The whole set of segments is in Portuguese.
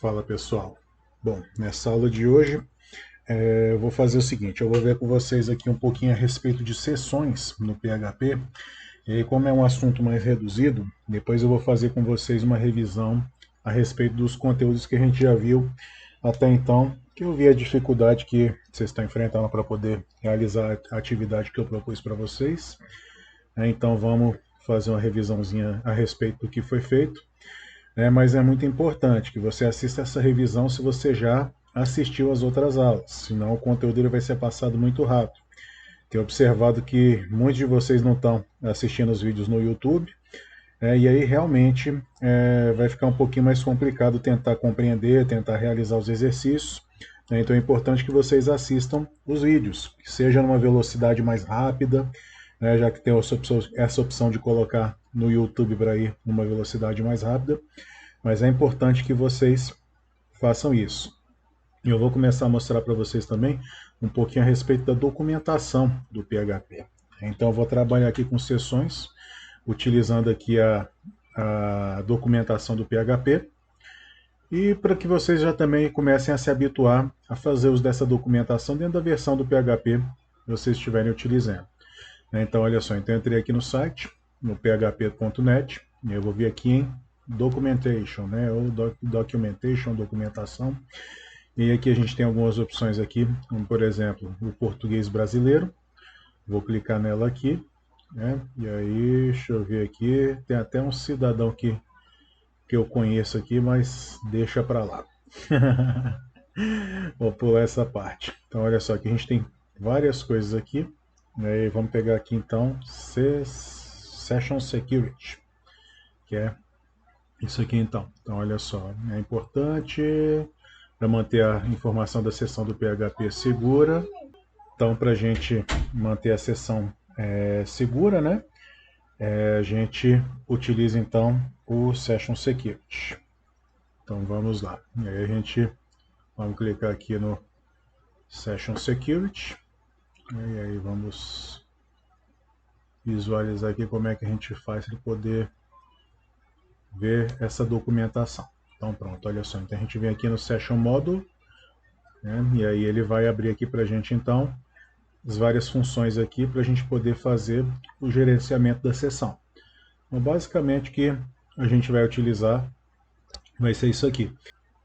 Fala pessoal. Bom, nessa aula de hoje eu vou fazer o seguinte, eu vou ver com vocês aqui um pouquinho a respeito de sessões no PHP, e aí, como é um assunto mais reduzido, depois eu vou fazer com vocês uma revisão a respeito dos conteúdos que a gente já viu até então, que eu vi a dificuldade que vocês estão enfrentando para poder realizar a atividade que eu propus para vocês. Então vamos fazer uma revisãozinha a respeito do que foi feito. Mas é muito importante que você assista essa revisão se você já assistiu às outras aulas, senão o conteúdo ele vai ser passado muito rápido. Tenho observado que muitos de vocês não estão assistindo os vídeos no YouTube, e aí realmente vai ficar um pouquinho mais complicado tentar compreender, tentar realizar os exercícios. Então é importante que vocês assistam os vídeos, que seja numa velocidade mais rápida, já que tem essa opção de colocar no YouTube para ir numa velocidade mais rápida, mas é importante que vocês façam isso. E eu vou começar a mostrar para vocês também um pouquinho a respeito da documentação do PHP. Então eu vou trabalhar aqui com sessões, utilizando aqui a documentação do PHP, e para que vocês já também comecem a se habituar a fazer uso dessa documentação dentro da versão do PHP que vocês estiverem utilizando. Então olha só, então eu entrei aqui no site, no php.net, e eu vou vir aqui em Documentation, ou Documentation, documentação, e aqui a gente tem algumas opções aqui, como por exemplo, o português brasileiro. Vou clicar nela aqui, e aí, deixa eu ver aqui, tem até um cidadão que eu conheço aqui, mas deixa para lá. Vou pular essa parte. Então olha só, aqui a gente tem várias coisas aqui, e vamos pegar aqui então Session Security, que é isso aqui então. Então olha só, é importante para manter a informação da sessão do PHP segura. Então para a gente manter a sessão segura, a gente utiliza então o Session Security. Então vamos lá. E aí vamos clicar aqui no Session Security. E aí vamos visualizar aqui como é que a gente faz para poder ver essa documentação. Então pronto, olha só. Então a gente vem aqui no Session Module, e aí ele vai abrir aqui para a gente então as várias funções aqui para a gente poder fazer o gerenciamento da sessão. Então basicamente o que a gente vai utilizar vai ser isso aqui.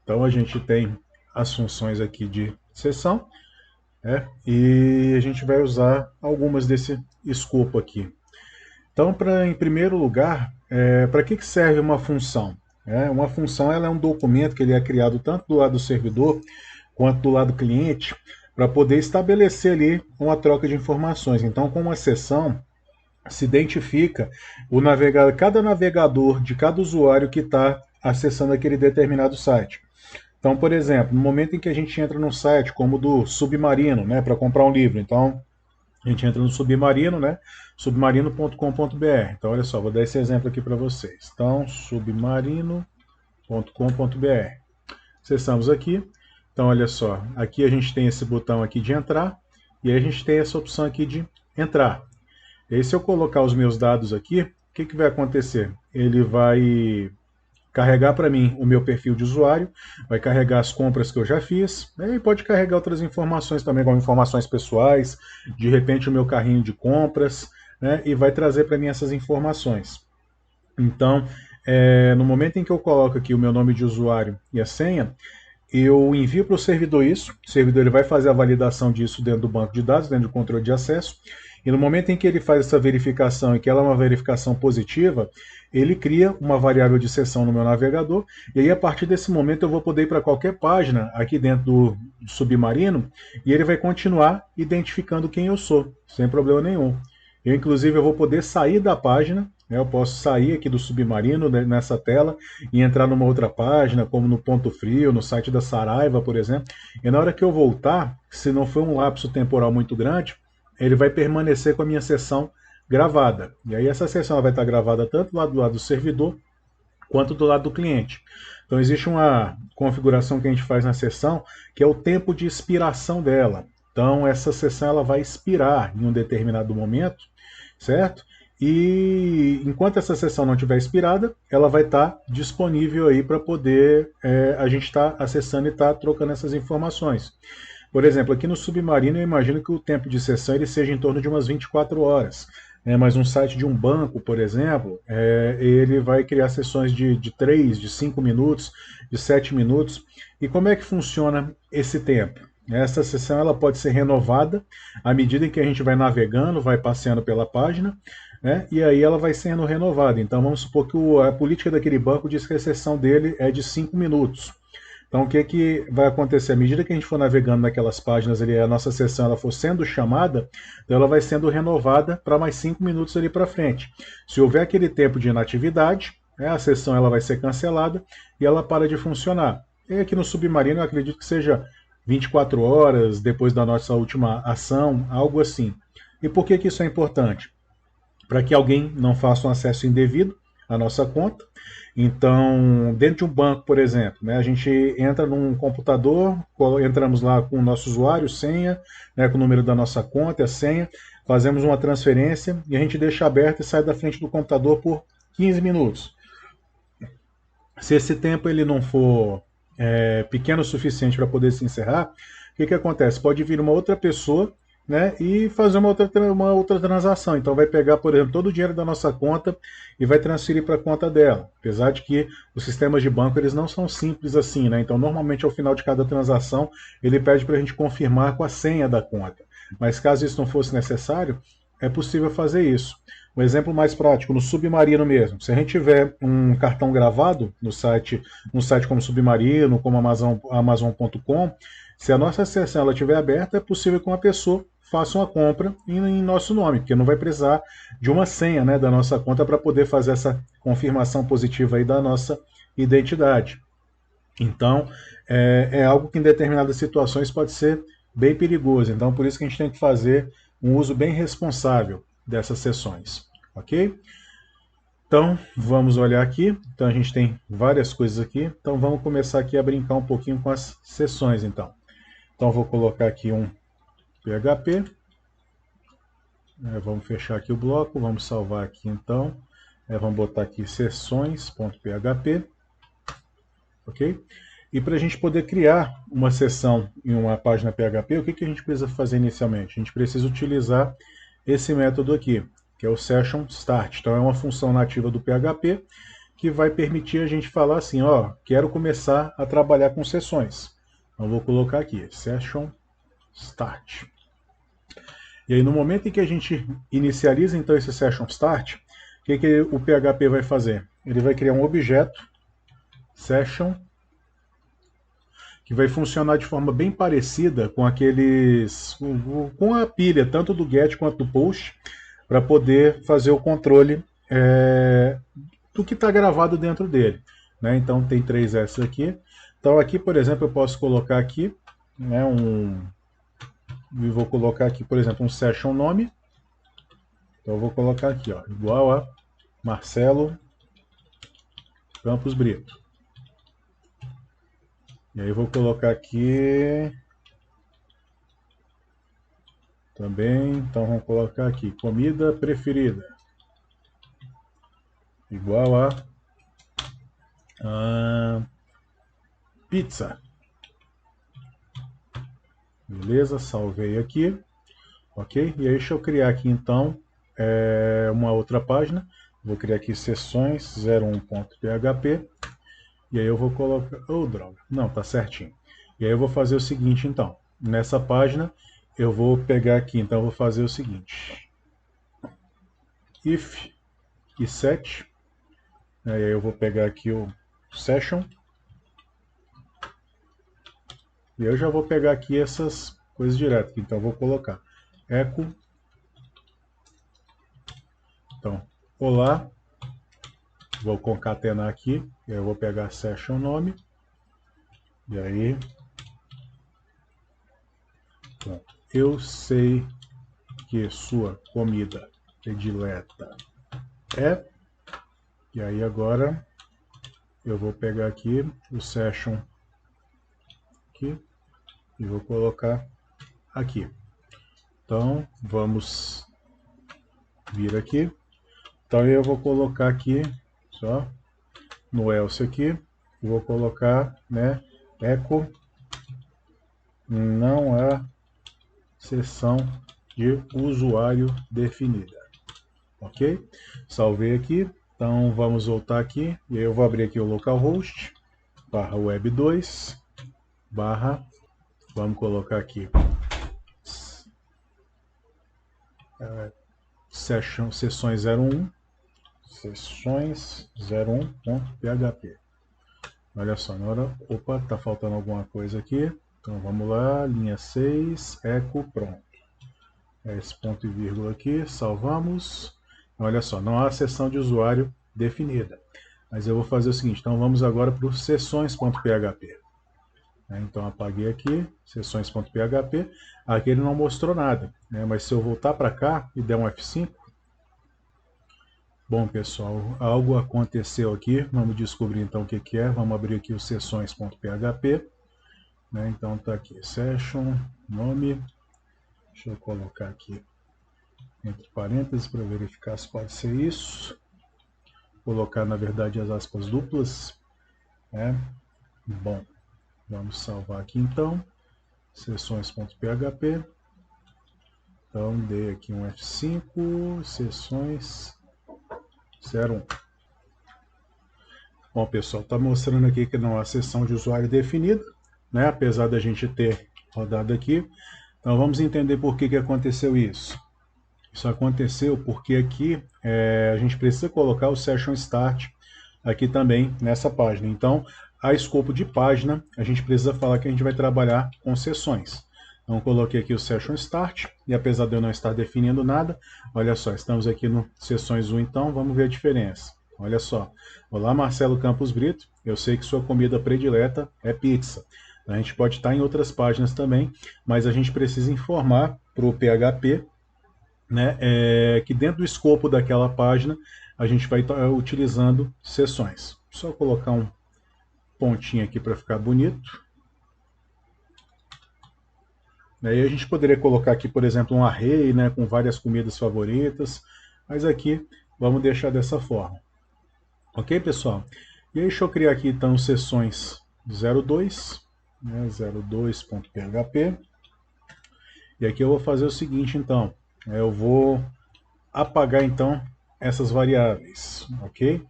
Então a gente tem as funções aqui de sessão, e a gente vai usar algumas desse escopo aqui. Então, em primeiro lugar, para que serve uma função? Uma função ela é um documento que ele é criado tanto do lado do servidor quanto do lado do cliente para poder estabelecer ali uma troca de informações. Então, com uma sessão, se identifica cada navegador de cada usuário que está acessando aquele determinado site. Então, por exemplo, no momento em que a gente entra num site como o do Submarino, para comprar um livro, então a gente entra no Submarino, submarino.com.br. Então, olha só, vou dar esse exemplo aqui para vocês. Então, submarino.com.br. Acessamos aqui. Então, olha só, aqui a gente tem esse botão aqui de entrar, e aí a gente tem essa opção aqui de entrar. E aí, se eu colocar os meus dados aqui, o que vai acontecer? Ele vai carregar para mim o meu perfil de usuário, vai carregar as compras que eu já fiz, e pode carregar outras informações também, como informações pessoais, de repente o meu carrinho de compras, e vai trazer para mim essas informações. Então, no momento em que eu coloco aqui o meu nome de usuário e a senha, eu envio para o servidor isso, o servidor ele vai fazer a validação disso dentro do banco de dados, dentro do controle de acesso, e no momento em que ele faz essa verificação e que ela é uma verificação positiva, ele cria uma variável de sessão no meu navegador, e aí a partir desse momento eu vou poder ir para qualquer página aqui dentro do Submarino, e ele vai continuar identificando quem eu sou, sem problema nenhum. Eu, inclusive, eu vou poder sair da página, eu posso sair aqui do Submarino nessa tela e entrar numa outra página, como no Ponto Frio, no site da Saraiva, por exemplo, e na hora que eu voltar, se não for um lapso temporal muito grande, ele vai permanecer com a minha sessão gravada. E aí essa sessão vai estar gravada tanto do lado do servidor, quanto do lado do cliente. Então existe uma configuração que a gente faz na sessão, que é o tempo de expiração dela. Então essa sessão ela vai expirar em um determinado momento, certo? E enquanto essa sessão não estiver expirada, ela vai estar disponível aí para poder a gente estar acessando e estar trocando essas informações. Por exemplo, aqui no Submarino eu imagino que o tempo de sessão ele seja em torno de umas 24 horas. Mas um site de um banco, por exemplo, ele vai criar sessões de 3, de 5 minutos, de 7 minutos. E como é que funciona esse tempo? Essa sessão ela pode ser renovada à medida em que a gente vai navegando, vai passeando pela página, né? E aí ela vai sendo renovada. Então vamos supor que a política daquele banco diz que a sessão dele é de 5 minutos. Então, o que, que vai acontecer? À medida que a gente for navegando naquelas páginas, ali, a nossa sessão ela for sendo chamada, então ela vai sendo renovada para mais 5 minutos ali para frente. Se houver aquele tempo de inatividade, a sessão ela vai ser cancelada e ela para de funcionar. E aqui no Submarino, eu acredito que seja 24 horas depois da nossa última ação, algo assim. E por que, que isso é importante? Para que alguém não faça um acesso indevido à nossa conta. Então, dentro de um banco, por exemplo, né, a gente entra num computador, entramos lá com o nosso usuário, senha, né, com o número da nossa conta, a senha, fazemos uma transferência e a gente deixa aberto e sai da frente do computador por 15 minutos. Se esse tempo ele não for pequeno o suficiente para poder se encerrar, o que, que acontece? Pode vir uma outra pessoa, né, e fazer uma outra transação. Então vai pegar, por exemplo, todo o dinheiro da nossa conta e vai transferir para a conta dela. Apesar de que os sistemas de banco eles não são simples assim, né? Então normalmente ao final de cada transação ele pede para a gente confirmar com a senha da conta. Mas caso isso não fosse necessário, é possível fazer isso. Um exemplo mais prático, no Submarino mesmo. Se a gente tiver um cartão gravado no site, um site como Submarino, como Amazon.com, se a nossa sessão ela estiver aberta, é possível que uma pessoa faça uma compra em nosso nome, porque não vai precisar de uma senha, né, da nossa conta para poder fazer essa confirmação positiva aí da nossa identidade. Então, é algo que em determinadas situações pode ser bem perigoso. Então, por isso que a gente tem que fazer um uso bem responsável dessas sessões, ok? Então, vamos olhar aqui. Então, a gente tem várias coisas aqui. Então, vamos começar aqui a brincar um pouquinho com as sessões, então. Então, vou colocar aqui um PHP. Vamos fechar aqui o bloco. Vamos salvar aqui, então. Vamos botar aqui sessões.php. Ok? E para a gente poder criar uma sessão em uma página PHP, o que, que a gente precisa fazer inicialmente? A gente precisa utilizar esse método aqui, que é o session start. Então é uma função nativa do PHP que vai permitir a gente falar assim, ó, quero começar a trabalhar com sessões. Então vou colocar aqui, session start. E aí no momento em que a gente inicializa então esse session start, o que, que o PHP vai fazer? Ele vai criar um objeto session que vai funcionar de forma bem parecida com aqueles, com a pilha, tanto do get quanto do post, para poder fazer o controle do que está gravado dentro dele. Né? Então tem 3 S aqui. Então aqui, por exemplo, eu posso colocar aqui, né, e vou colocar aqui, por exemplo, um session nome. Então eu vou colocar aqui, ó, igual a Marcelo Campos Brito. E aí eu vou colocar aqui também, então vamos colocar aqui, comida preferida. Igual a pizza. Beleza, salvei aqui. Ok? E aí deixa eu criar aqui então uma outra página. Vou criar aqui sessões 01.php. E aí eu vou colocar... Oh, droga. Não, tá certinho. E aí eu vou fazer o seguinte então. Nessa página eu vou pegar aqui, então eu vou fazer o seguinte. If e set. Aí eu vou pegar aqui o session. E eu já vou pegar aqui essas coisas direto. Então eu vou colocar echo. Então, olá. Vou concatenar aqui. E aí eu vou pegar session nome. E aí. Bom, eu sei que sua comida predileta é. E aí agora eu vou pegar aqui o session aqui e vou colocar aqui. Então vamos vir aqui. Então eu vou colocar aqui, só, no else aqui, vou colocar, né, echo não há seção de usuário definida. Ok? Salvei aqui. Então vamos voltar aqui. E aí eu vou abrir aqui o localhost, barra web2, barra, vamos colocar aqui, sessões 01, sessões 01.php. Olha só, na hora, opa, tá faltando alguma coisa aqui. Então vamos lá, linha 6, eco, pronto. Esse ponto e vírgula aqui, salvamos. Olha só, não há seção de usuário definida. Mas eu vou fazer o seguinte, então vamos agora para o sessões.php. Então apaguei aqui, sessões.php. Aqui ele não mostrou nada, né? Mas se eu voltar para cá e der um F5, bom pessoal, algo aconteceu aqui, vamos descobrir então o que que é. Vamos abrir aqui o sessões.php, né? Então tá aqui, session, nome, deixa eu colocar aqui entre parênteses para verificar se pode ser isso. Colocar na verdade as aspas duplas, né? Bom, vamos salvar aqui então, sessões.php. Então dei aqui um F5, sessões 01. Bom pessoal, está mostrando aqui que não há seção de usuário definida, né? Apesar da gente ter rodado aqui. Então vamos entender por que aconteceu isso. Isso aconteceu porque aqui a gente precisa colocar o Session Start aqui também nessa página. Então, a escopo de página, a gente precisa falar que a gente vai trabalhar com sessões. Então, coloquei aqui o Session Start, e apesar de eu não estar definindo nada, olha só, estamos aqui no Sessões 1, então, vamos ver a diferença. Olha só, olá Marcelo Campos Brito, eu sei que sua comida predileta é pizza. A gente pode estar em outras páginas também, mas a gente precisa informar para o PHP, né, que dentro do escopo daquela página a gente vai estar utilizando sessões. Só colocar um pontinho aqui para ficar bonito. Aí a gente poderia colocar aqui, por exemplo, um array, né, com várias comidas favoritas, mas aqui vamos deixar dessa forma. Ok, pessoal? E aí deixa eu criar aqui então sessões 02, né, 02.php. E aqui eu vou fazer o seguinte então, eu vou apagar então essas variáveis, ok?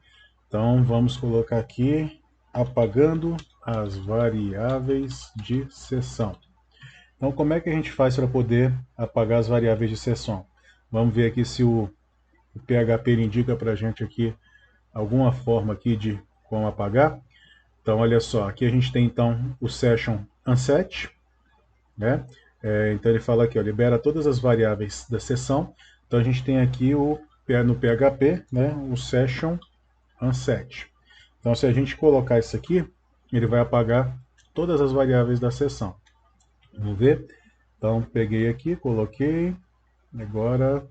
Então vamos colocar aqui apagando as variáveis de sessão. Então como é que a gente faz para poder apagar as variáveis de sessão? Vamos ver aqui se o PHP indica para a gente aqui alguma forma aqui de como apagar. Então olha só, aqui a gente tem então o session unset, né? Então ele fala aqui, ó, libera todas as variáveis da sessão. Então a gente tem aqui no PHP, né, o session unset. Então se a gente colocar isso aqui, ele vai apagar todas as variáveis da sessão. Vamos ver? Então peguei aqui, coloquei. Agora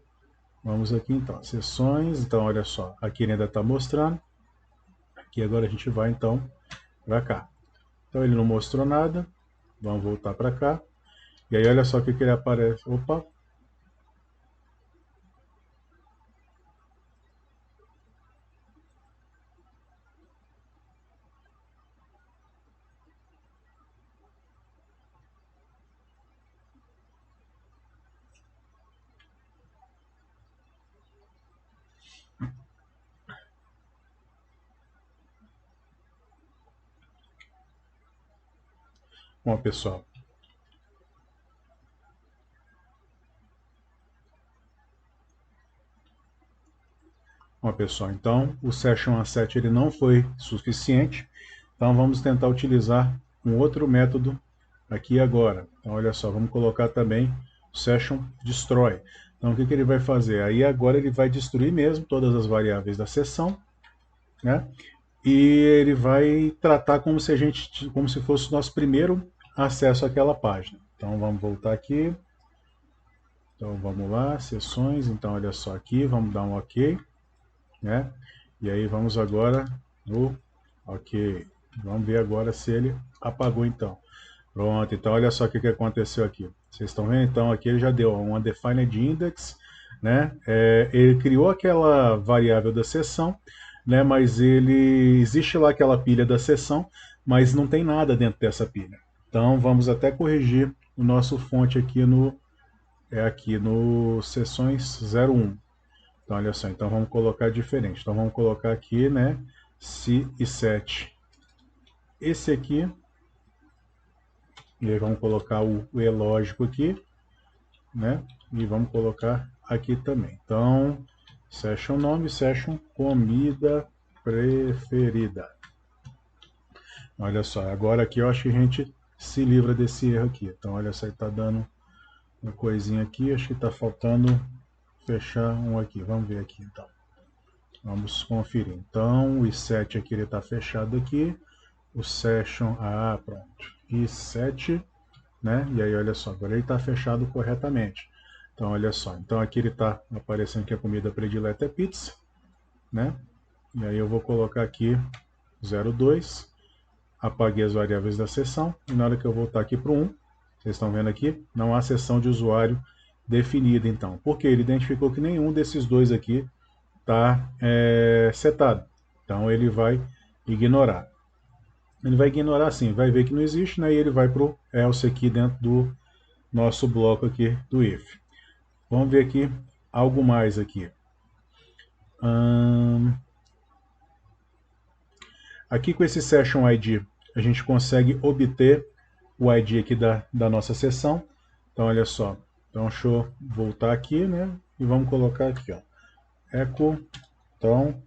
vamos aqui então, sessões. Então olha só, aqui ele ainda está mostrando. Aqui agora a gente vai então para cá. Então ele não mostrou nada. Vamos voltar para cá. E aí olha só o que ele aparece. Opa! Bom, pessoal. Bom, pessoal, então o Session Unset ele não foi suficiente. Então vamos tentar utilizar um outro método aqui agora. Então olha só, vamos colocar também o Session Destroy. Então o que ele vai fazer? Aí agora ele vai destruir mesmo todas as variáveis da sessão, né? E ele vai tratar como se fosse o nosso primeiro acesso àquela página. Então vamos voltar aqui. Então vamos lá, sessões. Então olha só aqui, vamos dar um OK, né? E aí vamos agora no OK. Vamos ver agora se ele apagou então. Pronto, então olha só o que aconteceu aqui. Vocês estão vendo? Então aqui ele já deu um undefined index, né? Ele criou aquela variável da sessão, né? Mas ele existe lá aquela pilha da sessão, mas não tem nada dentro dessa pilha. Então vamos até corrigir o nosso fonte aqui no sessões 01. Então olha só, então vamos colocar diferente. Então vamos colocar aqui, né? Se e set. Esse aqui, e aí vamos colocar o E lógico aqui, né? E vamos colocar aqui também. Então, session nome, session comida preferida. Olha só, agora aqui eu acho que a gente se livra desse erro aqui. Então, olha só, está dando uma coisinha aqui, acho que está faltando fechar um aqui. Vamos ver aqui então. Vamos conferir. Então, o i7 aqui ele está fechado aqui. O session, pronto. i7, né? E aí, olha só, agora ele está fechado corretamente. Então, olha só. Então, aqui ele está aparecendo que a comida predileta é pizza, né? E aí eu vou colocar aqui 02. Apaguei as variáveis da sessão. E na hora que eu voltar aqui para o 1, vocês estão vendo aqui, não há sessão de usuário definida, então. Porque ele identificou que nenhum desses dois aqui está setado. Então, ele vai ignorar. Ele vai ignorar sim, vai ver que não existe, né? E ele vai para o else aqui dentro do nosso bloco aqui do if. Vamos ver aqui algo mais aqui. Aqui com esse session ID, a gente consegue obter o ID aqui da nossa sessão. Então, olha só. Então, deixa eu voltar aqui, né? E vamos colocar aqui, ó. Echo, então,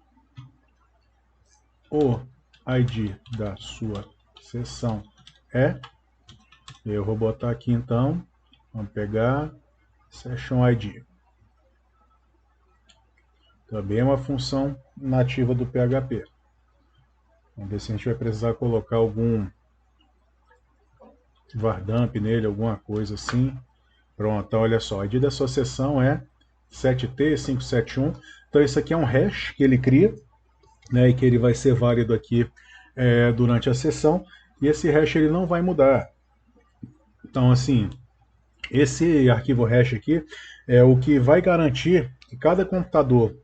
o ID da sua sessão é. Eu vou botar aqui, então, vamos pegar Session ID. Também é uma função nativa do PHP. Vamos ver se a gente vai precisar colocar algum vardump nele, alguma coisa assim. Pronto, então olha só, a ID da sua sessão é 7T571. Então isso aqui é um hash que ele cria, né, e que ele vai ser válido aqui durante a sessão. E esse hash ele não vai mudar. Então assim, esse arquivo hash aqui é o que vai garantir que cada computador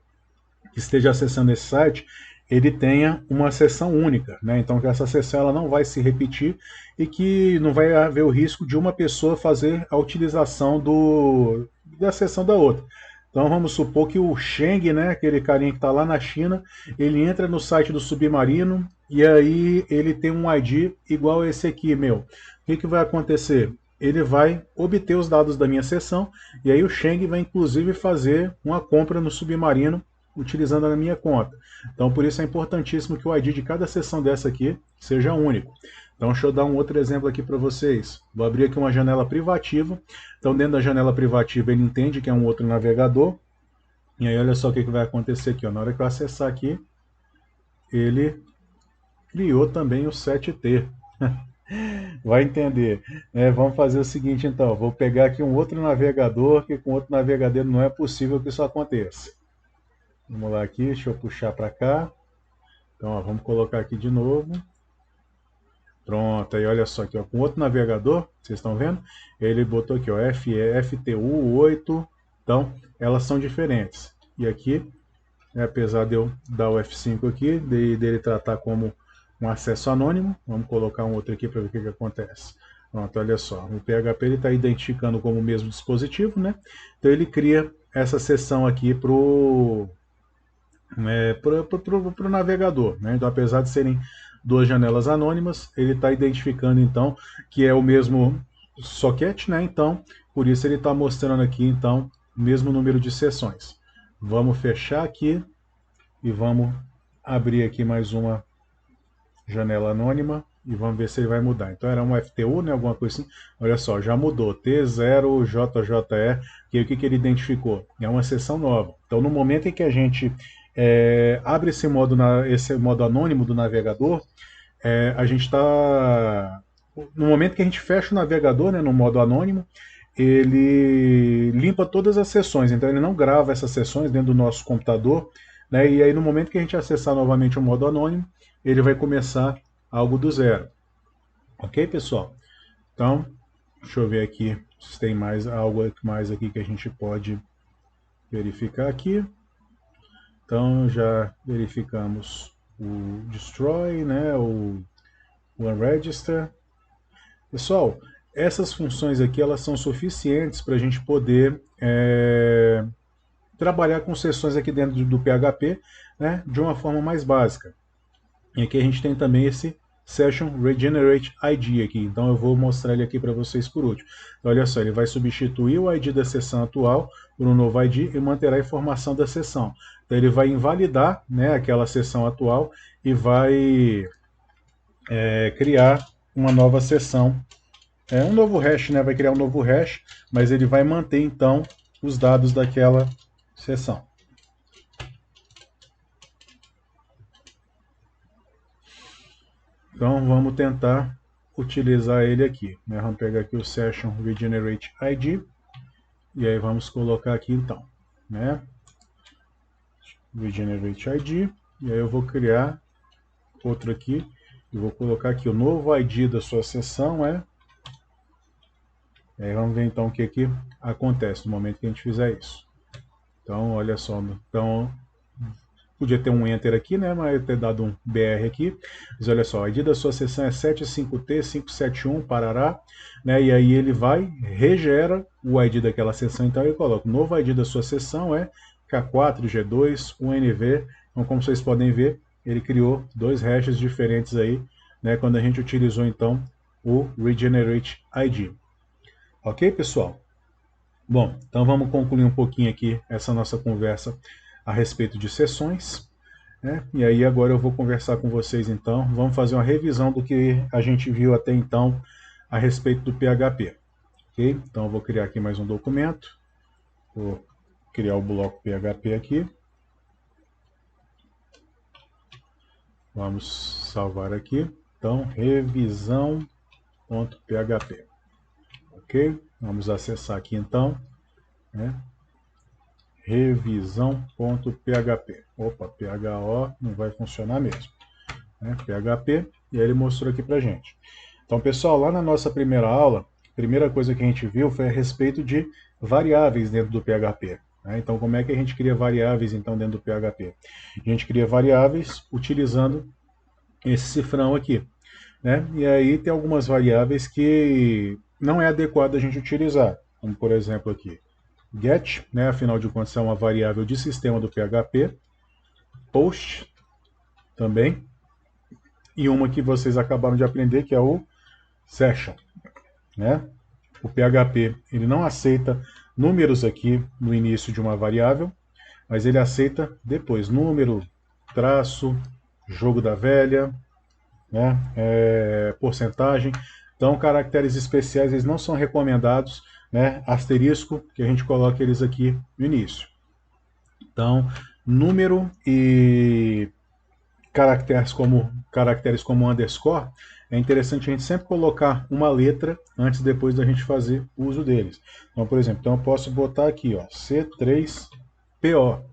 que esteja acessando esse site, ele tenha uma sessão única, né? Então que essa sessão ela não vai se repetir e que não vai haver o risco de uma pessoa fazer a utilização da sessão da outra. Então vamos supor que o Sheng, né, aquele carinha que está lá na China, ele entra no site do Submarino e aí ele tem um ID igual a esse aqui, meu. O que vai acontecer? Ele vai obter os dados da minha sessão e aí o Sheng vai inclusive fazer uma compra no Submarino utilizando a minha conta. Então, por isso é importantíssimo que o ID de cada sessão dessa aqui seja único. Então, deixa eu dar um outro exemplo aqui para vocês. Vou abrir aqui uma janela privativa. Então, dentro da janela privativa, ele entende que é um outro navegador. E aí, olha só o que vai acontecer aqui. Ó. Na hora que eu acessar aqui, ele criou também o 7T. Vai entender. Vamos fazer o seguinte, então. Vou pegar aqui um outro navegador, que com outro navegador não é possível que isso aconteça. Vamos lá aqui, deixa eu puxar para cá. Então, ó, vamos colocar aqui de novo. Pronto, aí olha só aqui, ó, com outro navegador, vocês estão vendo? Ele botou aqui, ó, FTU8. Então, elas são diferentes. E aqui, apesar de eu dar o F5 aqui, dele tratar como um acesso anônimo, vamos colocar um outro aqui para ver o que acontece. Pronto, olha só, o PHP está identificando como o mesmo dispositivo, né? Então ele cria essa seção aqui para o navegador. Né? Então, apesar de serem duas janelas anônimas, ele está identificando então que é o mesmo socket, né? Então, por isso ele está mostrando aqui então o mesmo número de sessões. Vamos fechar aqui e vamos abrir aqui mais uma janela anônima e vamos ver se ele vai mudar. Então era um FTU, né, alguma coisa assim. Olha só, já mudou. T0JJE, que o que ele identificou? É uma seção nova. Então no momento em que a gente abre esse modo anônimo do navegador, a gente está... No momento que a gente fecha o navegador, né, no modo anônimo, ele limpa todas as sessões. Então ele não grava essas sessões dentro do nosso computador, né, e aí no momento que a gente acessar novamente o modo anônimo, ele vai começar algo do zero. Ok, pessoal? Então, deixa eu ver aqui se tem mais algo mais aqui que a gente pode verificar aqui. Então já verificamos o destroy, né, o unregister. Pessoal, essas funções aqui elas são suficientes para a gente poder trabalhar com sessões aqui dentro do PHP, né, de uma forma mais básica. E aqui a gente tem também esse Session Regenerate ID aqui, então eu vou mostrar ele aqui para vocês por último. Então, olha só, ele vai substituir o ID da sessão atual por um novo ID e manterá a informação da sessão. Então ele vai invalidar, né, aquela sessão atual e vai criar uma nova sessão, um novo hash, né, vai criar um novo hash, mas ele vai manter então os dados daquela sessão. Então vamos tentar utilizar ele aqui, né? Vamos pegar aqui o Session Regenerate ID e aí vamos colocar aqui então, né? Regenerate ID, e aí eu vou criar outro aqui e vou colocar aqui o novo ID da sua sessão aí vamos ver então o que acontece no momento que a gente fizer isso. Então olha só, então podia ter um Enter aqui, né, mas ter dado um BR aqui. Mas olha só, a ID da sua sessão é 75T571, parará, né, e aí ele vai, regera o ID daquela sessão, então ele coloca o novo ID da sua sessão é K4G2 UNV. Então, como vocês podem ver, ele criou dois hashes diferentes aí, né, quando a gente utilizou então o Regenerate ID. Ok, pessoal? Bom, então vamos concluir um pouquinho aqui essa nossa conversa a respeito de sessões, né? E aí agora eu vou conversar com vocês então, vamos fazer uma revisão do que a gente viu até então a respeito do PHP. Ok? Então eu vou criar aqui mais um documento, vou criar o bloco PHP aqui, vamos salvar aqui, então revisão.php, ok? Vamos acessar aqui então, né? Revisão.php. Opa, PHO não vai funcionar mesmo. Né? PHP, e aí ele mostrou aqui pra gente. Então, pessoal, lá na nossa primeira aula, a primeira coisa que a gente viu foi a respeito de variáveis dentro do PHP. Né? Então, como é que a gente cria variáveis então dentro do PHP? A gente cria variáveis utilizando esse cifrão aqui. Né? E aí tem algumas variáveis que não é adequado a gente utilizar, como por exemplo aqui, get, né, afinal de contas é uma variável de sistema do PHP, post também, e uma que vocês acabaram de aprender que é o session. Né? O PHP ele não aceita números aqui no início de uma variável, mas ele aceita depois número, traço, jogo da velha, né, porcentagem. Então, caracteres especiais eles não são recomendados, né, asterisco, que a gente coloca eles aqui no início. Então, número e caracteres como underscore, é interessante a gente sempre colocar uma letra antes e depois da gente fazer uso deles. Então, por exemplo, então eu posso botar aqui, ó, C3PO.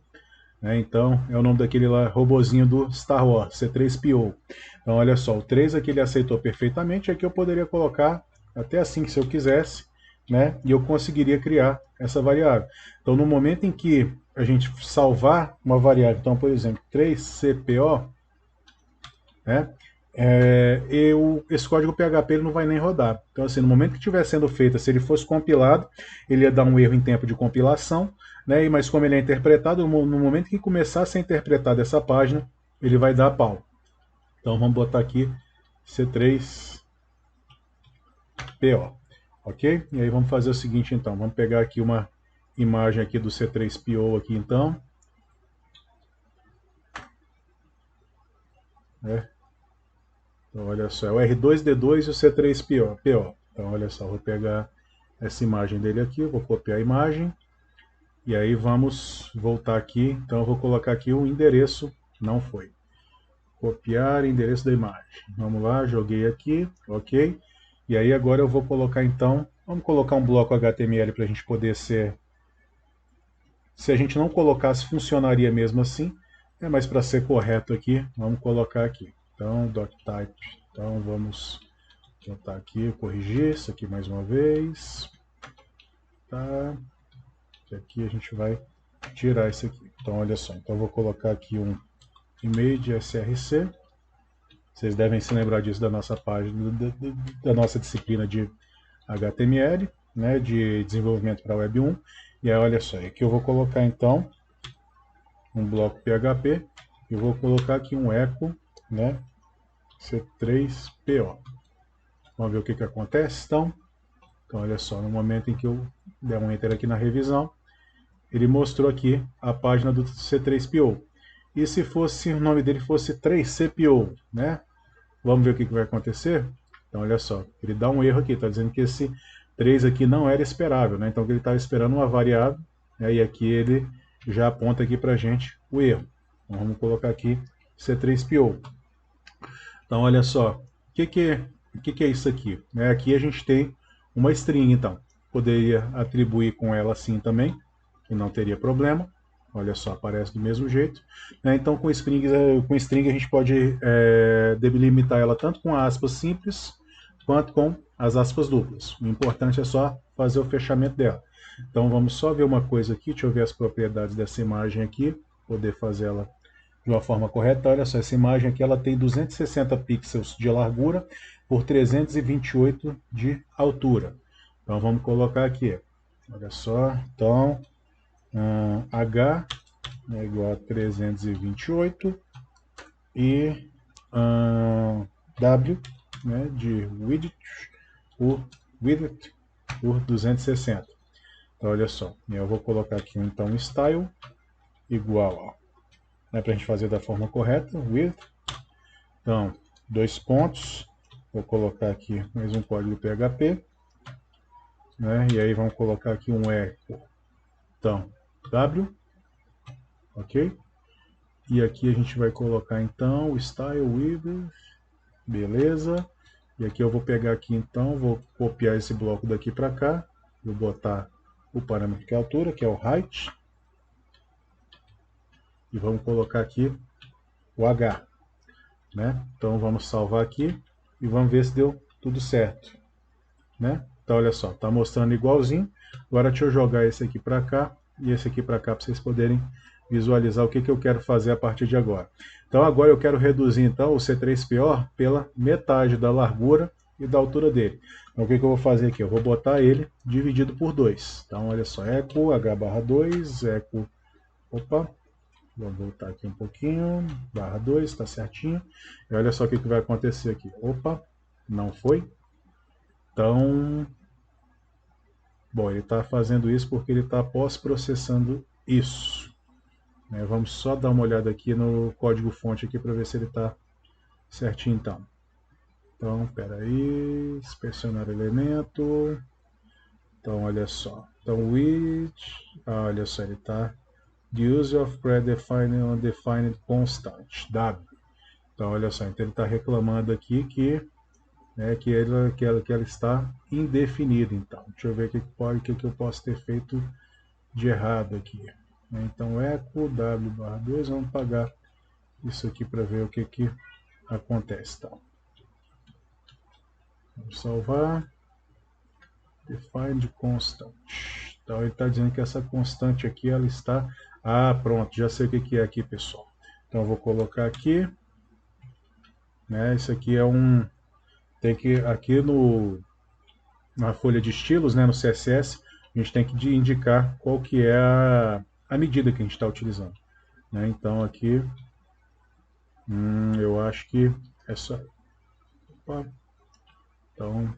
Né? Então, é o nome daquele lá, robozinho do Star Wars, C3PO. Então, olha só, o 3 aqui ele aceitou perfeitamente, aqui eu poderia colocar até assim, se eu quisesse, né? E eu conseguiria criar essa variável. Então, no momento em que a gente salvar uma variável, então, por exemplo, 3CPO, né? Esse código PHP ele não vai nem rodar. Então, assim, no momento que estiver sendo feita, se ele fosse compilado, ele ia dar um erro em tempo de compilação, né? Mas como ele é interpretado, no momento que começar a ser interpretada essa página, ele vai dar pau. Então vamos botar aqui C3PO, ok? E aí vamos fazer o seguinte então, vamos pegar aqui uma imagem aqui do C3PO aqui então. Então olha só, é o R2D2 e o C3PO. Então olha só, vou pegar essa imagem dele aqui, vou copiar a imagem. E aí vamos voltar aqui, então eu vou colocar aqui o endereço, não foi. Copiar endereço da imagem. Vamos lá, joguei aqui, ok. E aí agora eu vou colocar então, vamos colocar um bloco HTML para a gente poder ser... Se a gente não colocasse, funcionaria mesmo assim, mas para ser correto aqui, vamos colocar aqui. Então, doctype, então vamos botar aqui, corrigir isso aqui mais uma vez. Tá. E aqui a gente vai tirar isso aqui. Então, olha só. Então, eu vou colocar aqui um image src. Vocês devem se lembrar disso da nossa página, da nossa disciplina de HTML, né, de desenvolvimento para Web 1. E aí, olha só, aqui eu vou colocar então um bloco PHP. Eu vou colocar aqui um echo, né, C3PO. Vamos ver o que acontece, então. Então, olha só, no momento em que eu der um enter aqui na revisão, ele mostrou aqui a página do C3PO. E se fosse o nome dele fosse 3CPO, né? Vamos ver o que vai acontecer? Então, olha só, ele dá um erro aqui, está dizendo que esse 3 aqui não era esperável, né? Então, ele estava esperando uma variável, né? E aqui ele já aponta aqui para a gente o erro. Então, vamos colocar aqui C3PO. Então, olha só, o que é isso aqui? Aqui a gente tem uma string, então. Poderia atribuir com ela assim também, que não teria problema. Olha só, aparece do mesmo jeito. Então, com string a gente pode delimitar ela tanto com aspas simples, quanto com as aspas duplas. O importante é só fazer o fechamento dela. Então, vamos só ver uma coisa aqui. Deixa eu ver as propriedades dessa imagem aqui, poder fazer ela de uma forma correta. Olha só, essa imagem aqui ela tem 260 pixels de largura por 328 de altura. Então, vamos colocar aqui. Olha só, então... H é igual a 328 e W, né, de width por 260. Então, olha só, eu vou colocar aqui então style igual, né, para a gente fazer da forma correta, width. Então, 2 pontos, vou colocar aqui mais um código PHP, né, e aí vamos colocar aqui um echo. Então, W, ok? E aqui a gente vai colocar então o style width, beleza? E aqui eu vou pegar aqui então, vou copiar esse bloco daqui para cá, vou botar o parâmetro que é a altura, que é o height, e vamos colocar aqui o H, né? Então vamos salvar aqui e vamos ver se deu tudo certo, né? Então olha só, tá mostrando igualzinho. Agora deixa eu jogar esse aqui para cá e esse aqui para cá para vocês poderem visualizar o que eu quero fazer a partir de agora. Então agora eu quero reduzir então o C3PO pela metade da largura e da altura dele. Então o que eu vou fazer aqui? Eu vou botar ele dividido por 2. Então olha só, echo H/2, echo, opa, vamos voltar aqui um pouquinho, /2, está certinho. E olha só o que vai acontecer aqui. Opa, não foi. Então, bom, ele está fazendo isso porque ele está pós-processando isso. Vamos só dar uma olhada aqui no código-fonte aqui para ver se ele está certinho então. Então, espera aí, inspecionar elemento. Então, olha só. Então, olha só, ele está the use of predefined undefined constant, W. Então, olha só, então ele está reclamando aqui que ela está indefinida. Então, deixa eu ver o que eu posso ter feito de errado aqui. Então, echo W/2, vamos apagar isso aqui para ver o que acontece. Então, vamos salvar. Defined constant. Então, ele está dizendo que essa constante aqui, ela está... Ah, pronto, já sei o que é aqui, pessoal. Então, eu vou colocar aqui. Isso aqui é um... Tem que, aqui na folha de estilos, no CSS, a gente tem que indicar qual que é a medida que a gente está utilizando. Então aqui, eu acho que é só... Opa. Então,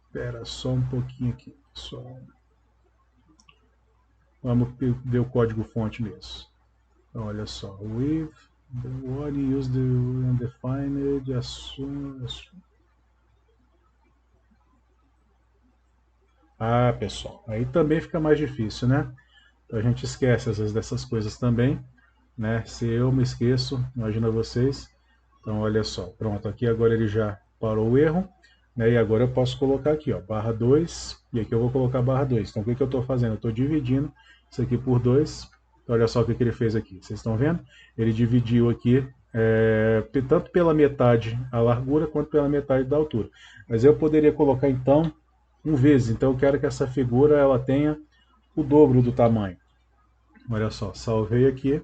espera só um pouquinho aqui, pessoal. Vamos ver o código fonte mesmo. Então, olha só, with the word use the undefined assume. Ah, pessoal, aí também fica mais difícil, né? Então a gente esquece às vezes dessas coisas também, né? Se eu me esqueço, imagina vocês. Então olha só, pronto, aqui agora ele já parou o erro, né? E agora eu posso colocar aqui, ó, /2, e aqui eu vou colocar /2. Então o que eu estou fazendo? Eu estou dividindo isso aqui por 2. Então, olha só o que ele fez aqui, vocês estão vendo? Ele dividiu aqui tanto pela metade a largura quanto pela metade da altura. Mas eu poderia colocar então 1 vezes. Então eu quero que essa figura ela tenha o dobro do tamanho. Olha só, salvei aqui.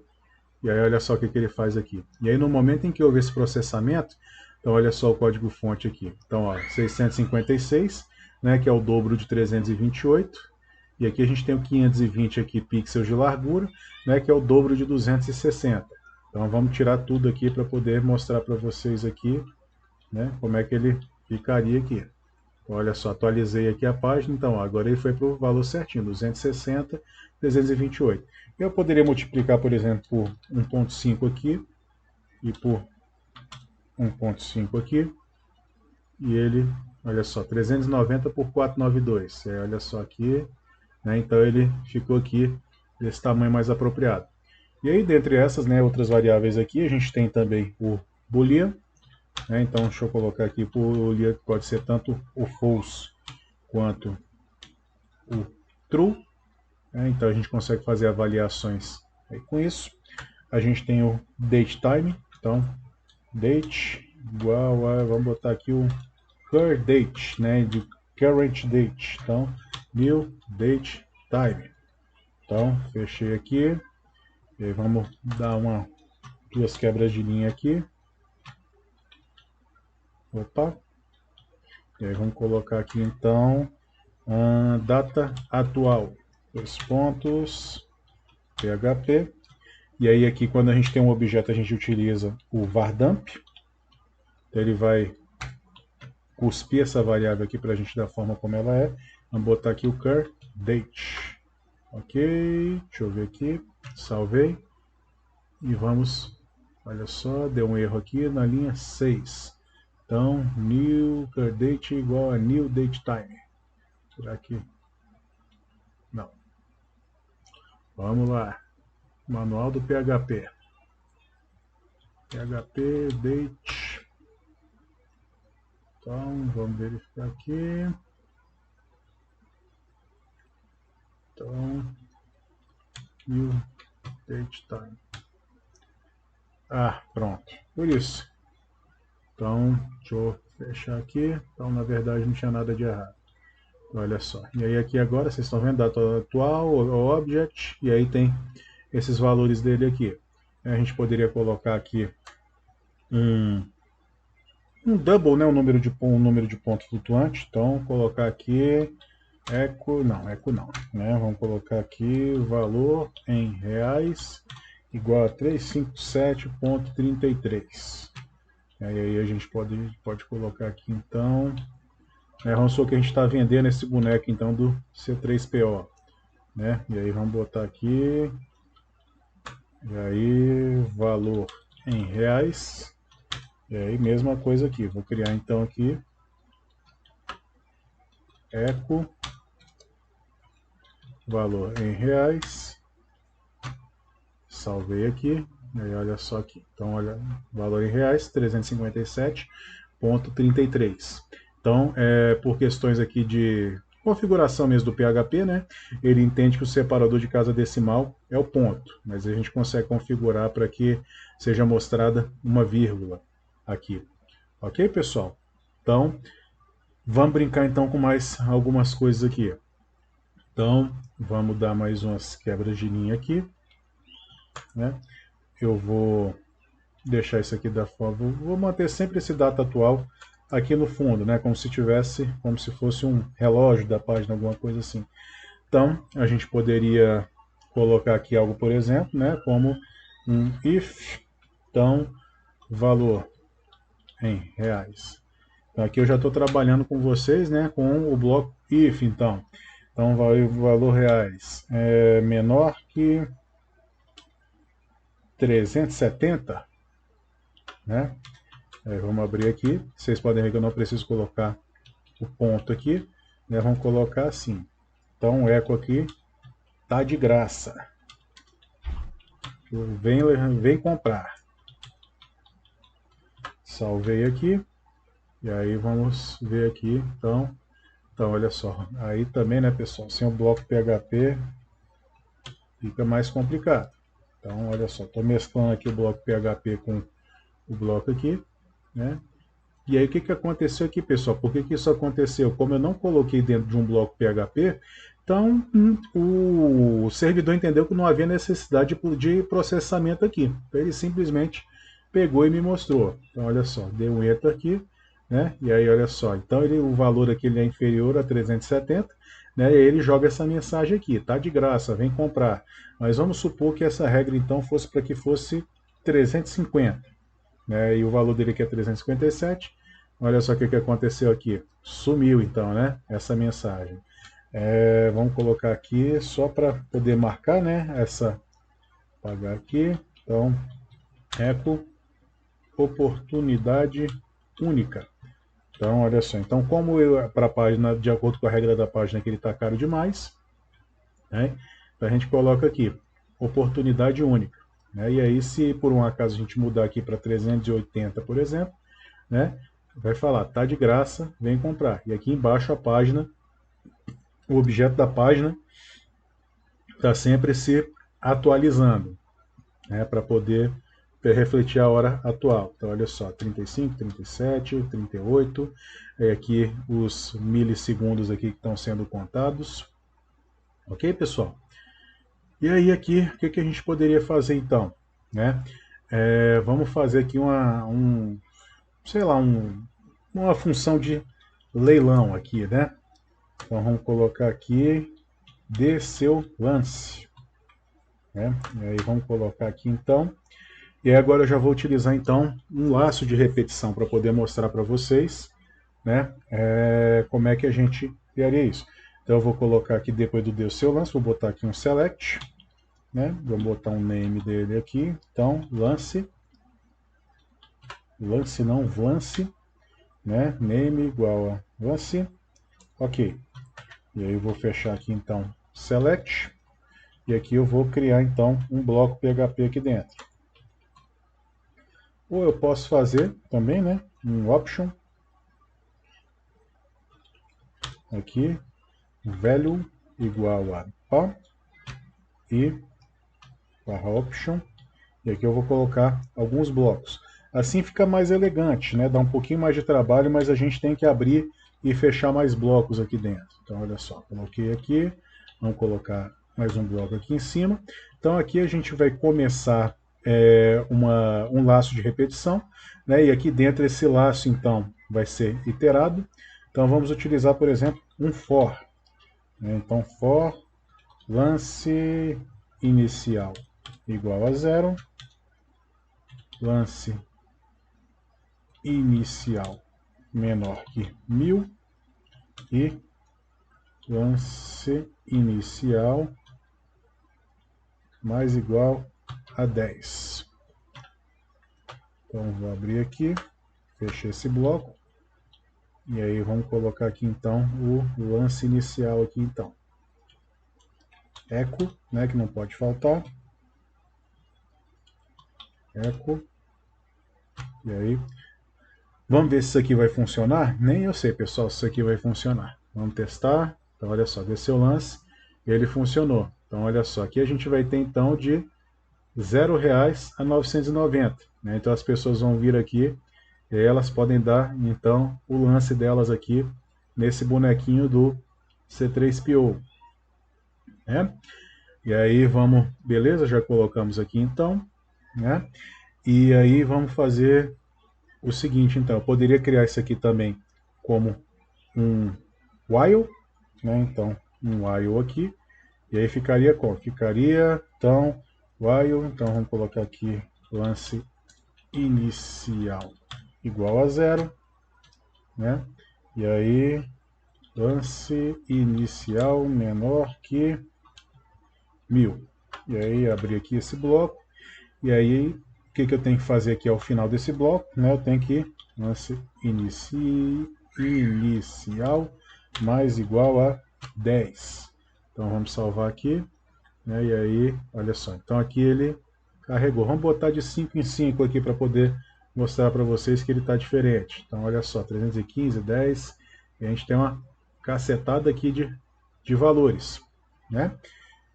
E aí olha só o que, que ele faz aqui. E aí no momento em que houve esse processamento, então olha só o código-fonte aqui. Então, ó, 656, né, que é o dobro de 328. E aqui a gente tem o 520 aqui pixels de largura, né, que é o dobro de 260. Então vamos tirar tudo aqui para poder mostrar para vocês aqui, né, como é que ele ficaria aqui. Olha só, atualizei aqui a página, então ó, agora ele foi para o valor certinho, 260, 328. Eu poderia multiplicar, por exemplo, por 1.5 aqui e por 1.5 aqui, e ele, olha só, 390 por 492. Olha só aqui, né, então ele ficou aqui desse tamanho mais apropriado. E aí, dentre essas, né, outras variáveis aqui, a gente tem também o boolean, né, então deixa eu colocar aqui, o boolean pode ser tanto o false quanto o true, né, então a gente consegue fazer avaliações aí com isso. A gente tem o datetime, então date igual a, vamos botar aqui o current date, né, de current date, então new date time. Então fechei aqui, e aí vamos dar duas quebras de linha aqui. Opa, e aí vamos colocar aqui então data atual, dois pontos, PHP. E aí aqui quando a gente tem um objeto a gente utiliza o var_dump. Então ele vai cuspir essa variável aqui para a gente da forma como ela é. Vamos botar aqui o cur date. Ok, deixa eu ver aqui, salvei. E vamos, olha só, deu um erro aqui na linha 6. Então, new cur date igual a new date time. Será que... Não. Vamos lá. Manual do PHP. PHP date. Então, vamos verificar aqui. Então, new date time. Ah, pronto. Por isso. Então, deixa eu fechar aqui. Então, na verdade, não tinha nada de errado. Olha só. E aí aqui agora, vocês estão vendo data atual, o object, e aí tem esses valores dele aqui. A gente poderia colocar aqui um double, né, um número de ponto flutuante. Então, colocar aqui eco não, né? Vamos colocar aqui o valor em reais igual a 357,33. E aí a gente pode colocar aqui então, vamos supor que a gente está vendendo esse boneco então do C3PO, né? E aí vamos botar aqui, e aí valor em reais, e aí mesma coisa aqui, vou criar então aqui eco valor em reais, salvei aqui, e aí olha só aqui, então olha, valor em reais 357,33. Então, por questões aqui de configuração mesmo do PHP, né, ele entende que o separador de casa decimal é o ponto, mas a gente consegue configurar para que seja mostrada uma vírgula aqui. Ok, pessoal? Então, vamos brincar então com mais algumas coisas aqui. Então, vamos dar mais umas quebras de linha aqui, né? Eu vou deixar isso aqui da forma, vou manter sempre esse data atual aqui no fundo, né? Como se fosse um relógio da página, alguma coisa assim. Então, a gente poderia colocar aqui algo, por exemplo, né? Como um if, então, valor em reais. Então, aqui eu já estou trabalhando com vocês, né? Com o bloco if, então. Então, o valor reais é menor que 370, né? Vamos abrir aqui. Vocês podem ver que eu não preciso colocar o ponto aqui, né? Vamos colocar assim. Então o eco aqui tá de graça. Vem comprar. Salvei aqui. E aí vamos ver aqui. Então olha só. Aí também, né, pessoal, sem o bloco PHP fica mais complicado. Então olha só, estou mesclando aqui o bloco PHP com o bloco aqui, né? E aí o que aconteceu aqui, pessoal? Por que isso aconteceu? Como eu não coloquei dentro de um bloco PHP, Então, o servidor entendeu que não havia necessidade de processamento aqui. Então, ele simplesmente pegou e me mostrou. Então, olha só, dei um Enter aqui, né? E aí, olha só. Então, o valor aqui ele é inferior a 370, né? E aí ele joga essa mensagem aqui, tá de graça, vem comprar. Mas vamos supor que essa regra, então, fosse para que fosse 350, né? E o valor dele aqui é 357. Olha só o que aconteceu aqui. Sumiu, então, né? Essa mensagem. Vamos colocar aqui só para poder marcar, né? Apagar aqui. Então, eco oportunidade única. Então, olha só. Então, como para a página, de acordo com a regra da página, que ele está caro demais, né? Então a gente coloca aqui oportunidade única. Né? E aí, se por um acaso a gente mudar aqui para 380, por exemplo, né? Vai falar, tá de graça, vem comprar. E aqui embaixo a página, o objeto da página está sempre se atualizando, né, para poder refletir a hora atual. Então, olha só, 35, 37, 38, aqui os milissegundos aqui que estão sendo contados. Ok, pessoal? E aí aqui, o que a gente poderia fazer então? Né? Vamos fazer aqui uma função de leilão aqui, né? Então vamos colocar aqui dê seu lance. Né? E aí vamos colocar aqui então. E aí agora eu já vou utilizar então um laço de repetição para poder mostrar para vocês, né, como é que a gente criaria isso. Então eu vou colocar aqui depois do dê o seu lance, vou botar aqui um select, né, vou botar um name dele aqui, então lance não, lance, né, name igual a lance, ok. E aí eu vou fechar aqui então select, e aqui eu vou criar então um bloco PHP aqui dentro. Ou eu posso fazer também, né, um option, aqui, value igual a pá, e barra option, e aqui eu vou colocar alguns blocos. Assim fica mais elegante, né, dá um pouquinho mais de trabalho, mas a gente tem que abrir e fechar mais blocos aqui dentro. Então olha só, coloquei aqui, vamos colocar mais um bloco aqui em cima. Então aqui a gente vai começar um laço de repetição, né? E aqui dentro esse laço então vai ser iterado. Então vamos utilizar, por exemplo, um for. Né? Então for lance inicial igual a 0, lance inicial menor que 1000 e lance inicial mais igual a 10. Então vou abrir aqui, fechei esse bloco, e aí vamos colocar aqui então o lance inicial aqui então. Eco, né, que não pode faltar. Eco. E aí, vamos ver se isso aqui vai funcionar? Nem eu sei, pessoal, se isso aqui vai funcionar. Vamos testar. Então olha só, desceu o lance, ele funcionou. Então olha só, aqui a gente vai ter então de R$0 a 990. Né? Então as pessoas vão vir aqui e elas podem dar então o lance delas aqui nesse bonequinho do C3PO. Né? E aí vamos, beleza? Já colocamos aqui então. Né? E aí vamos fazer o seguinte então. Eu poderia criar isso aqui também como um while. Né? Então um while aqui. E aí ficaria como? Ficaria, então, while, então vamos colocar aqui lance inicial igual a 0, né? E aí, lance inicial menor que 1000. E aí, abrir aqui esse bloco. E aí, o que eu tenho que fazer aqui ao final desse bloco? Né? Eu tenho que lance inicial mais igual a 10. Então vamos salvar aqui, né? E aí, olha só, então aqui ele carregou. Vamos botar de 5 em 5 aqui para poder mostrar para vocês que ele está diferente. Então olha só, 315, 10, e a gente tem uma cacetada aqui de valores, né?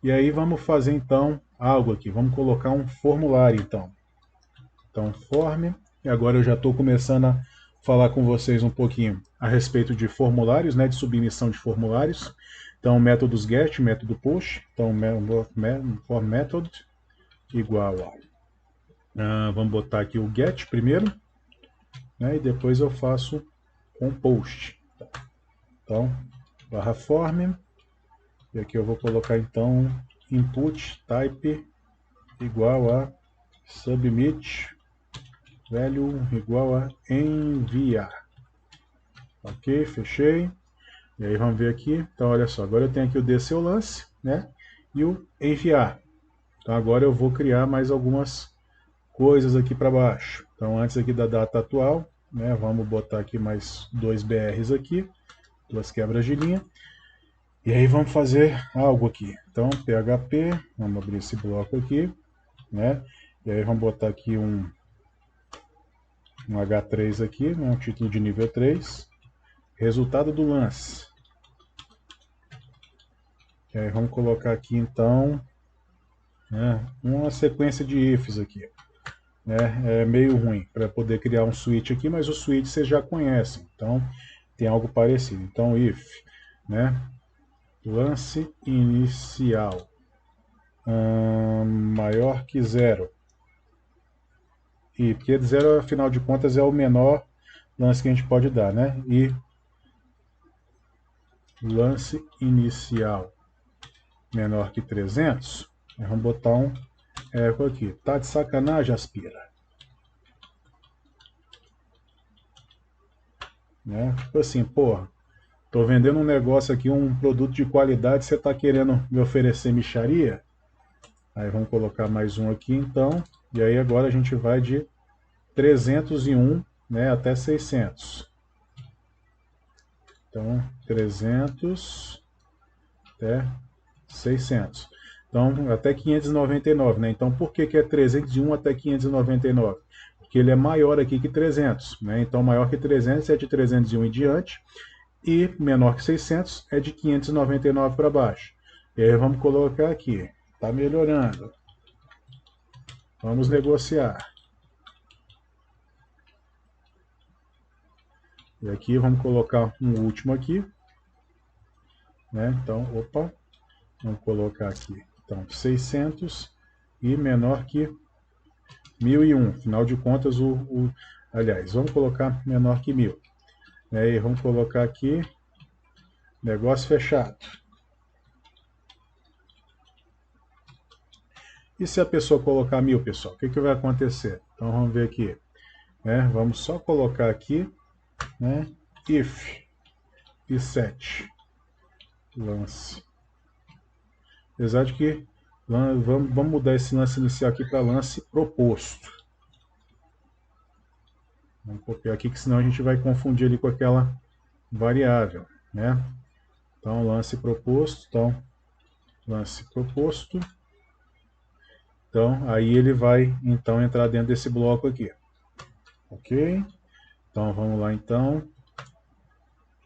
E aí vamos fazer então algo aqui, vamos colocar um formulário então. Então form, e agora eu já estou começando a falar com vocês um pouquinho a respeito de formulários, né, de submissão de formulários. Então, métodos get, método push. Então, for method igual a... vamos botar aqui o get primeiro, né, e depois eu faço com post. Então, barra form, e aqui eu vou colocar então input type igual a submit value igual a enviar. Ok, fechei. E aí vamos ver aqui. Então olha só, agora eu tenho aqui o descer o lance, né? E o enviar. Então agora eu vou criar mais algumas coisas aqui para baixo. Então antes aqui da data atual, né? Vamos botar aqui mais dois BRs aqui, duas quebras de linha. E aí vamos fazer algo aqui. Então PHP, vamos abrir esse bloco aqui, né? E aí vamos botar aqui um H3 aqui, né? Um título de nível 3. Resultado do lance. E aí vamos colocar aqui então, né, uma sequência de ifs aqui. Né? É meio ruim para poder criar um switch aqui, mas o switch vocês já conhecem, então tem algo parecido. Então if, né, lance inicial maior que zero. E porque zero, afinal de contas, é o menor lance que a gente pode dar, né? E lance inicial menor que 300, vamos botar um eco aqui. Tá de sacanagem, Aspira? Né? Tipo assim, porra, tô vendendo um negócio aqui, um produto de qualidade, você tá querendo me oferecer mixaria? Aí vamos colocar mais um aqui então, e aí agora a gente vai de 301, né, até 600. Então, 300 até 600. Então, até 599, né? Então, por que que é 301 até 599? Porque ele é maior aqui que 300, né? Então, maior que 300 é de 301 em diante, e menor que 600 é de 599 para baixo. E aí vamos colocar aqui, está melhorando. Vamos negociar. E aqui vamos colocar um último aqui, né? Então, opa, vamos colocar aqui, então 600 e menor que 1001. Afinal de contas, aliás, vamos colocar menor que 1000. E vamos colocar aqui negócio fechado. E se a pessoa colocar 1000, pessoal, o que, que vai acontecer? Então vamos ver aqui. Né? Vamos só colocar aqui, né? If e set lance. Apesar de que vamos mudar esse lance inicial aqui para lance proposto. Vamos copiar aqui, que senão a gente vai confundir ali com aquela variável, né? Então lance proposto, então lance proposto. Então aí ele vai então entrar dentro desse bloco aqui. Ok? Então vamos lá então.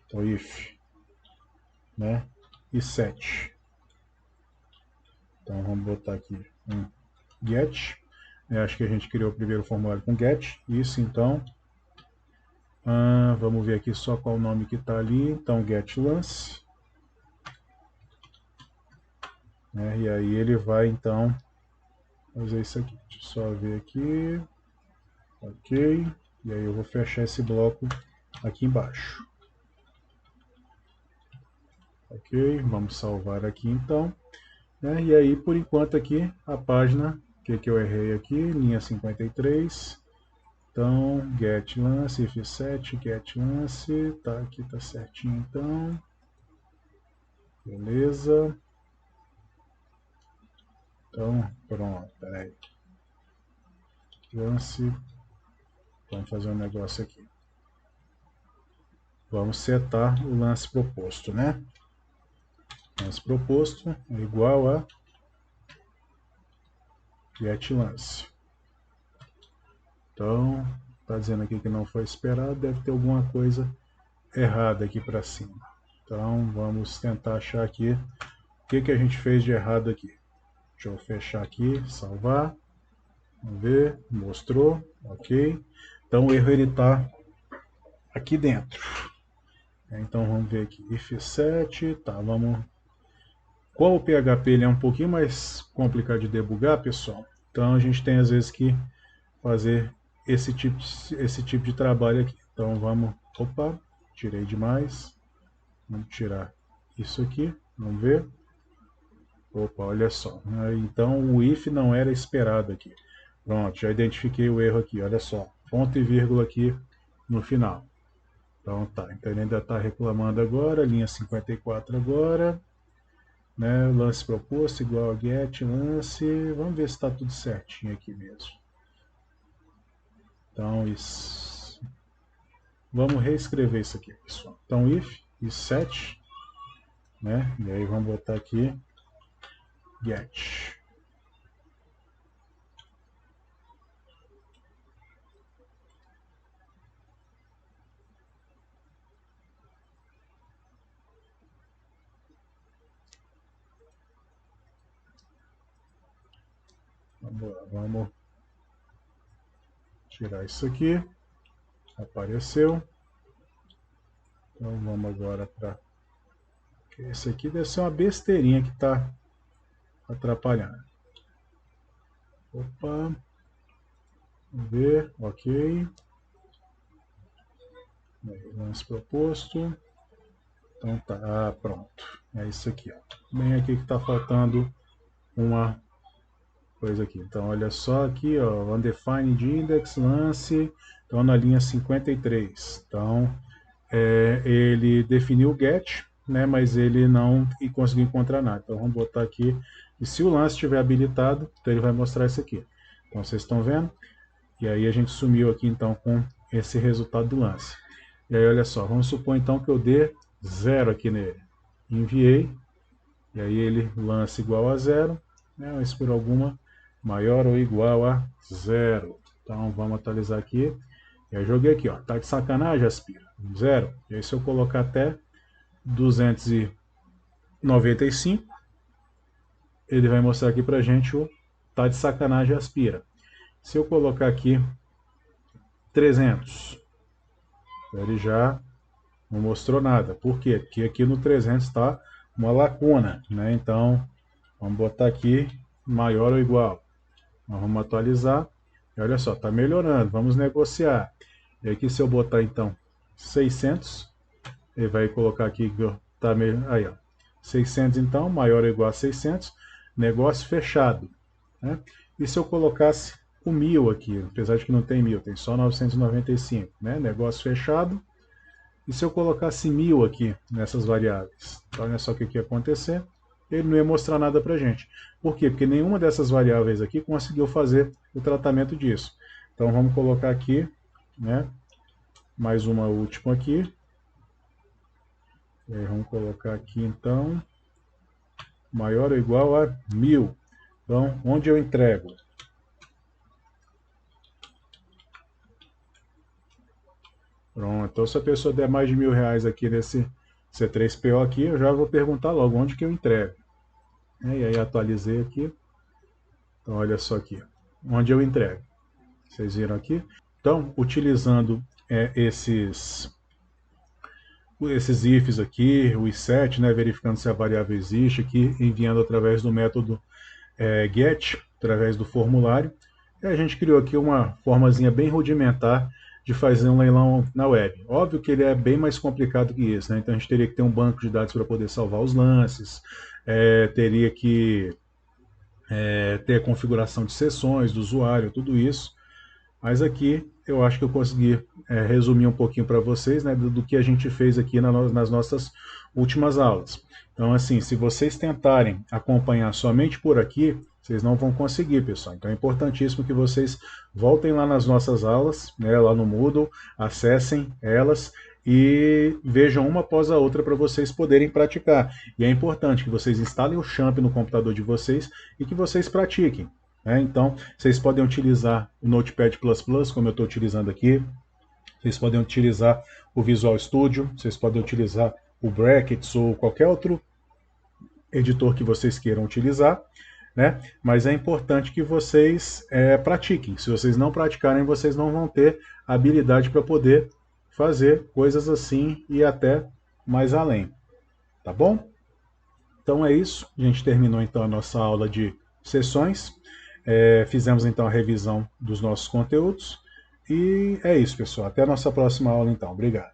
Então if, né? E set. Então vamos botar aqui um get. Acho que a gente criou o primeiro formulário com get. Isso então. Vamos ver aqui só qual o nome que está ali. Então get lance. E aí ele vai então fazer isso aqui. Deixa eu só ver aqui. Ok. E aí eu vou fechar esse bloco aqui embaixo. Ok. Vamos salvar aqui então. E aí por enquanto aqui a página que eu errei aqui, linha 53. Então, get lance, if set, get lance, tá, aqui tá certinho então. Beleza. Então, pronto, peraí. Lance, vamos fazer um negócio aqui. Vamos setar o lance proposto, né? Lance proposto é igual a get lance. Então, tá dizendo aqui que não foi esperado, deve ter alguma coisa errada aqui para cima. Então, vamos tentar achar aqui o que a gente fez de errado aqui. Deixa eu fechar aqui, salvar. Vamos ver, mostrou, ok. Então o erro ele está aqui dentro. Então vamos ver aqui, if set, tá, vamos... Como o PHP ele é um pouquinho mais complicado de debugar, pessoal, então a gente tem às vezes que fazer esse tipo de trabalho aqui. Então vamos, opa, tirei demais, vamos tirar isso aqui, vamos ver. Opa, olha só, então o if não era esperado aqui. Pronto, já identifiquei o erro aqui, olha só, ponto e vírgula aqui no final. Então tá, então ele ainda está reclamando agora, linha 54 agora, né, lance proposto igual a get lance, vamos ver se está tudo certinho aqui mesmo. Então isso, vamos reescrever isso aqui, pessoal. Então if e set, né, e aí vamos botar aqui get. Vamos tirar isso aqui. Apareceu. Então vamos agora para... Esse aqui deve ser uma besteirinha que está atrapalhando. Opa. Vamos ver. Ok. Lance proposto. Então tá. Ah, pronto. É isso aqui. Ó. Bem aqui que está faltando uma coisa aqui. Então olha só aqui, ó, undefined index, lance, então na linha 53. Então ele definiu o get, né, mas ele não conseguiu encontrar nada. Então vamos botar aqui, e se o lance estiver habilitado, então ele vai mostrar isso aqui. Então vocês estão vendo? E aí a gente sumiu aqui então com esse resultado do lance. E aí olha só, vamos supor então que eu dê 0 aqui nele. Enviei, e aí ele lance igual a 0, né, mas por alguma maior ou igual a 0. Então vamos atualizar aqui. Eu joguei aqui, ó, tá de sacanagem, Aspira? 0. E aí se eu colocar até 295, ele vai mostrar aqui pra gente o tá de sacanagem, Aspira. Se eu colocar aqui 300, ele já não mostrou nada. Por quê? Porque aqui no 300 está uma lacuna, né? Então vamos botar aqui maior ou igual. Nós vamos atualizar. E olha só, está melhorando. Vamos negociar. E aqui se eu botar então 600, ele vai colocar aqui que tá aí, ó. 600 então, maior ou igual a 600, negócio fechado, né? E se eu colocasse o 1000 aqui, apesar de que não tem 1000, tem só 995, né? Negócio fechado. E se eu colocasse 1000 aqui nessas variáveis, então, olha só o que ia acontecer. Ele não ia mostrar nada para a gente. Por quê? Porque nenhuma dessas variáveis aqui conseguiu fazer o tratamento disso. Então vamos colocar aqui, né, mais uma última aqui. E aí vamos colocar aqui então, maior ou igual a 1000. Então, onde eu entrego? Pronto, então se a pessoa der mais de R$ 1.000 aqui nesse C3PO aqui, eu já vou perguntar logo onde que eu entrego. E aí atualizei aqui. Então olha só aqui, onde eu entrego. Vocês viram aqui? Então, utilizando esses ifs aqui, o iset, né, verificando se a variável existe aqui, enviando através do método get, através do formulário. E a gente criou aqui uma formazinha bem rudimentar de fazer um leilão na web. Óbvio que ele é bem mais complicado que isso, né? Então a gente teria que ter um banco de dados para poder salvar os lances, teria que ter a configuração de sessões do usuário, tudo isso. Mas aqui eu acho que eu consegui resumir um pouquinho para vocês, né, do que a gente fez aqui nas nossas últimas aulas. Então, assim, se vocês tentarem acompanhar somente por aqui, vocês não vão conseguir, pessoal. Então é importantíssimo que vocês voltem lá nas nossas aulas, né, lá no Moodle, acessem elas e vejam uma após a outra para vocês poderem praticar. E é importante que vocês instalem o Champ no computador de vocês e que vocês pratiquem. Então, vocês podem utilizar o Notepad++, como eu estou utilizando aqui. Vocês podem utilizar o Visual Studio, vocês podem utilizar o Brackets ou qualquer outro editor que vocês queiram utilizar, né? Mas é importante que vocês pratiquem. Se vocês não praticarem, vocês não vão ter habilidade para poder fazer coisas assim e até mais além, tá bom? Então é isso, a gente terminou então a nossa aula de sessões, fizemos então a revisão dos nossos conteúdos, e é isso, pessoal. Até a nossa próxima aula então. Obrigado.